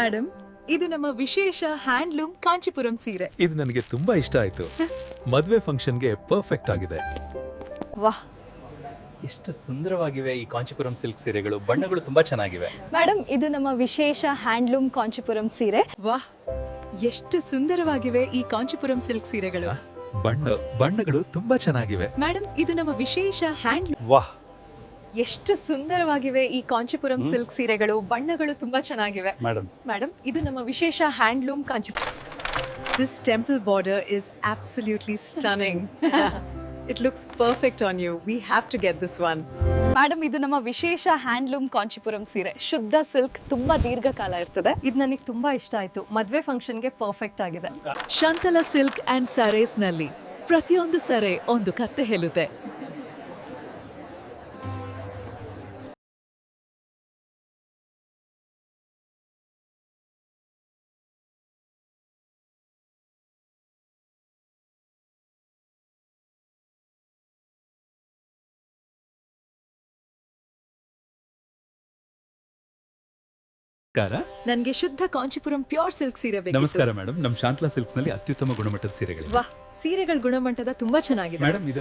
Madam, ಇದು ನಮ್ಮ ವಿಶೇಷ ಹ್ಯಾಂಡ್ಲೂಮ್ ಕಾಂಚೀಪುರಂ ಸೀರೆ. ಇದು ನನಗೆ ತುಂಬಾ ಇಷ್ಟ ಆಯ್ತು. ಮದುವೆ ಫಂಕ್ಷನ್ಗೆ ಪರ್ಫೆಕ್ಟ್ ಆಗಿದೆ. ವಾಹ್, ಎಷ್ಟು ಸುಂದರವಾಗಿವೆ ಈ ಕಾಂಚೀಪುರಂ ಸಿಲ್ಕ್ ಸೀರೆಗಳು. ಬಣ್ಣಗಳು ತುಂಬಾ ಚೆನ್ನಾಗಿವೆ. ಮೇಡಮ್, ಇದು ನಮ್ಮ ವಿಶೇಷ ಹ್ಯಾಂಡ್ಲೂಮ್ ಕಾಂಚೀಪುರಂ ಸೀರೆ. ವಾಹ್, ಎಷ್ಟು ಸುಂದರವಾಗಿವೆ ಈ ಕಾಂಚೀಪುರಂ ಸಿಲ್ಕ್ ಸೀರೆಗಳು. ಬಣ್ಣಗಳು ತುಂಬಾ ಚೆನ್ನಾಗಿವೆ. ಮೇಡಮ್, ಇದು ನಮ್ಮ ವಿಶೇಷ ಹ್ಯಾಂಡ್ಲೂಮ್. ವಾಹ್, ಎಷ್ಟು ಸುಂದರವಾಗಿವೆ ಈ ಕಾಂಚೀಪುರಂ ಸಿಲ್ಕ್ ಸೀರೆಗಳು. ಬಣ್ಣಗಳು ತುಂಬಾ ಚೆನ್ನಾಗಿವೆ. ಮೇಡಮ್ ಇದು ನಮ್ಮ ವಿಶೇಷ handloom Kanchipuram. This temple border is absolutely stunning. It looks perfect on you. We have to get this one. Madam, ಇದು ನಮ್ಮ ವಿಶೇಷ ಹ್ಯಾಂಡ್ಲೂಮ್ ಕಾಂಚೀಪುರಂ ಸೀರೆ. ಶುದ್ಧ ಸಿಲ್ಕ್, ತುಂಬಾ ದೀರ್ಘಕಾಲ ಇರ್ತದೆ. ಇದು ನನಗೆ ತುಂಬಾ ಇಷ್ಟ ಆಯ್ತು. ಮದುವೆ ಫಂಕ್ಷನ್ಗೆ ಪರ್ಫೆಕ್ಟ್ ಆಗಿದೆ. ಶಾಂತಲಾ ಸಿಲ್ಕ್ ಅಂಡ್ ಸ್ಯಾರೀಸ್ ನಲ್ಲಿ ಪ್ರತಿಯೊಂದು ಸರೆ ಒಂದು ಕತೆ ಹೇಳುತ್ತೆ. ನನ್ಗೆ ಶುದ್ಧ ಕಾಂಚೀಪುರಂ ಪ್ಯೂರ್ ಸಿಲ್ಕ್ ಸೀರೆ ಬೇಕು. ನಮಸ್ಕಾರ ಮೇಡಮ್, ನಮ್ಮ ಶಾಂತಲಾ ಸಿಲ್ಕ್ಸ್ ನಲ್ಲಿ ಅತ್ಯುತ್ತಮ ಗುಣಮಟ್ಟದ ಸೀರೆಗಳು. ವಾಹ್, ಸೀರೆಗಳ ಗುಣಮಟ್ಟದ ತುಂಬಾ ಚೆನ್ನಾಗಿದೆ. ಮೇಡಮ್, ಇದು